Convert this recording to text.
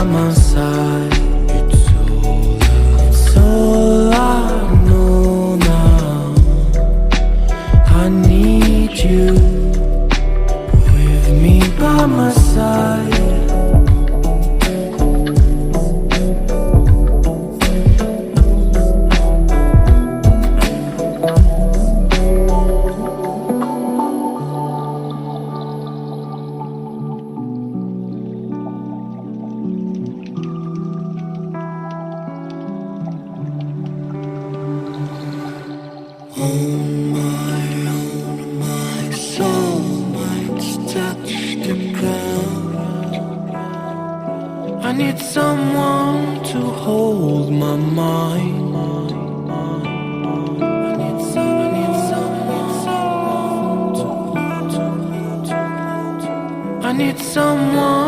my side. It's all I know now. I need you with me by my side. I need someone to hold my mind. I need someone. I need someone.